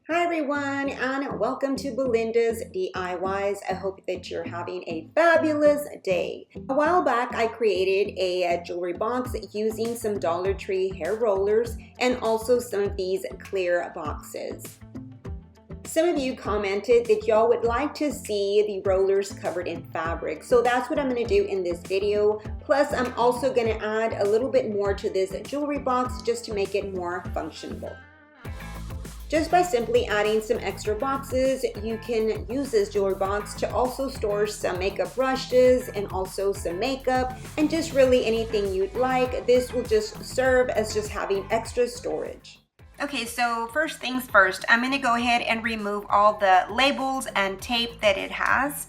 Hi everyone, and welcome to Belinda's DIYs. I hope that you're having a fabulous day. A while back I created a jewelry box using some Dollar Tree hair rollers and also some of these clear boxes. Some of you commented that y'all would like to see the rollers covered in fabric, so that's what I'm going to do in this video. Plus I'm also going to add a little bit more to this jewelry box just to make it more functional. Just by simply adding some extra boxes, you can use this jewelry box to also store some makeup brushes and also some makeup and just really anything you'd like. This will just serve as just having extra storage. Okay, so first things first, I'm going to go ahead and remove all the labels and tape that it has.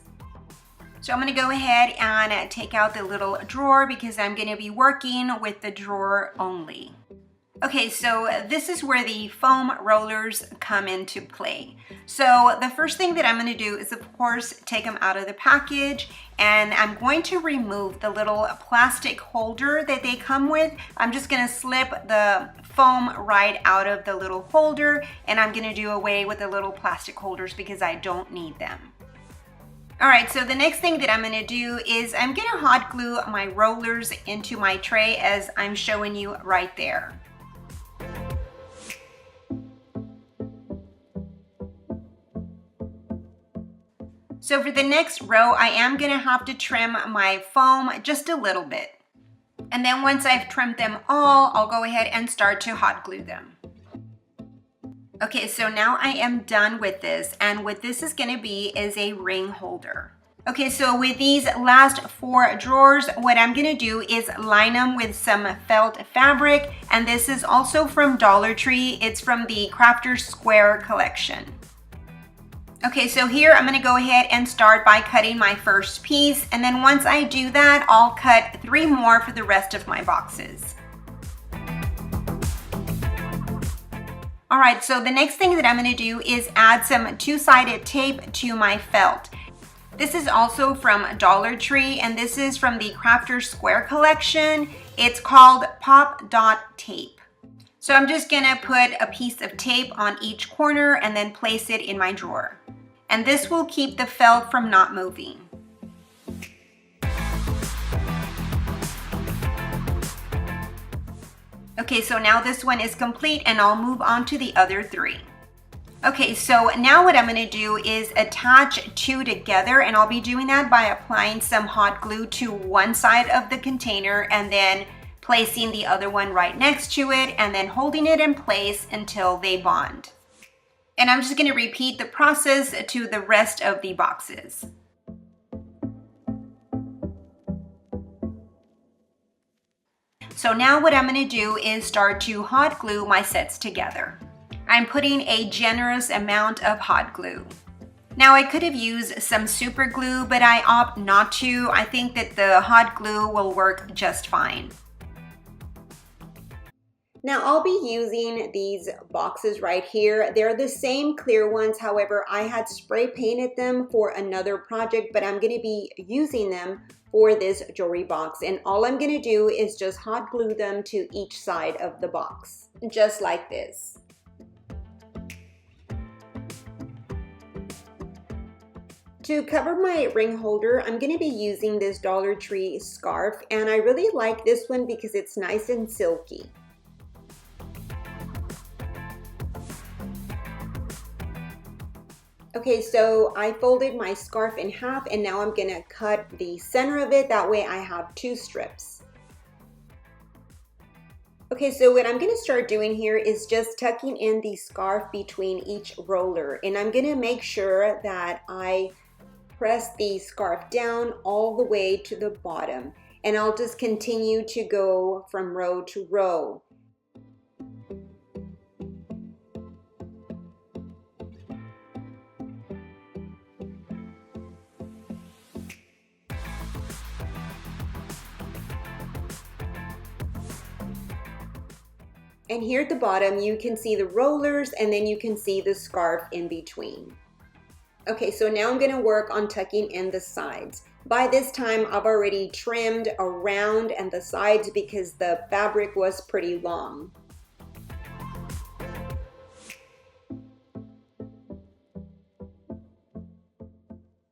So I'm going to go ahead and take out the little drawer because I'm going to be working with the drawer only. Okay, so this is where the foam rollers come into play. So the first thing that I'm going to do is, of course, take them out of the package, and I'm going to remove the little plastic holder that they come with. I'm just going to slip the foam right out of the little holder, and I'm going to do away with the little plastic holders because I don't need them. All right, so the next thing that I'm going to do is I'm going to hot glue my rollers into my tray as I'm showing you right there. So for the next row, I am going to have to trim my foam just a little bit. And then once I've trimmed them all, I'll go ahead and start to hot glue them. Okay, so now I am done with this, and what this is going to be is a ring holder. Okay, so with these last 4 drawers, what I'm going to do is line them with some felt fabric, and this is also from Dollar Tree. It's from the Crafter's Square collection. Okay, so here I'm going to go ahead and start by cutting my first piece, and then once I do that, I'll cut 3 more for the rest of my boxes. All right, so the next thing that I'm going to do is add some two-sided tape to my felt. This is also from Dollar Tree, and this is from the Crafter's Square collection. It's called Pop Dot Tape. So I'm just going to put a piece of tape on each corner and then place it in my drawer. And this will keep the felt from not moving. Okay, so now this one is complete, and I'll move on to the other 3. Okay, so now what I'm going to do is attach 2 together, and I'll be doing that by applying some hot glue to one side of the container and then placing the other one right next to it and then holding it in place until they bond. And I'm just going to repeat the process to the rest of the boxes. So now what I'm going to do is start to hot glue my sets together. I'm putting a generous amount of hot glue. Now I could have used some super glue, but I opt not to. I think that the hot glue will work just fine. Now I'll be using these boxes right here. They're the same clear ones. However, I had spray painted them for another project, but I'm going to be using them for this jewelry box. And all I'm going to do is just hot glue them to each side of the box, just like this. To cover my ring holder, I'm going to be using this Dollar Tree scarf, and I really like this one because it's nice and silky. Okay, so I folded my scarf in half, and now I'm going to cut the center of it. That way I have 2 strips. Okay, so what I'm going to start doing here is just tucking in the scarf between each roller, and I'm going to make sure that I press the scarf down all the way to the bottom, and I'll just continue to go from row to row. And here at the bottom, you can see the rollers, and then you can see the scarf in between. Okay, so now I'm going to work on tucking in the sides. By this time, I've already trimmed around and the sides because the fabric was pretty long.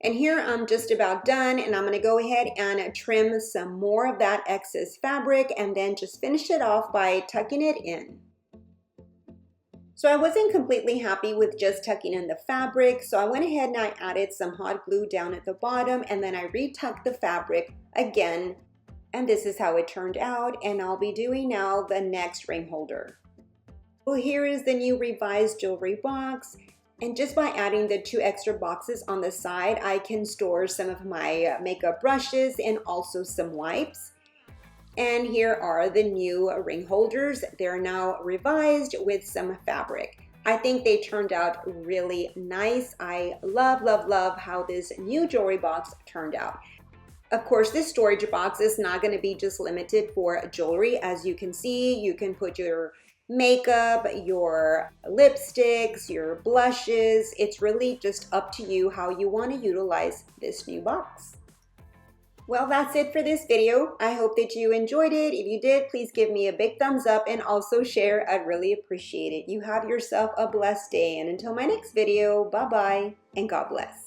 And here I'm just about done, and I'm going to go ahead and trim some more of that excess fabric and then just finish it off by tucking it in. So I wasn't completely happy with just tucking in the fabric, so I went ahead and I added some hot glue down at the bottom, and then I retucked the fabric again, and this is how it turned out. And I'll be doing now the next ring holder. Well, here is the new revised jewelry box. And just by adding the 2 extra boxes on the side, I can store some of my makeup brushes and also some wipes. And here are the new ring holders. They're now revised with some fabric. I think they turned out really nice. I love, love, love how this new jewelry box turned out. Of course, this storage box is not going to be just limited for jewelry. As you can see, you can put your makeup, your lipsticks, your blushes. It's really just up to you how you want to utilize this new box. Well, that's it for this video. I hope that you enjoyed it. If you did, please give me a big thumbs up and also share. I'd really appreciate it. You have yourself a blessed day, and until my next video, bye-bye and God bless.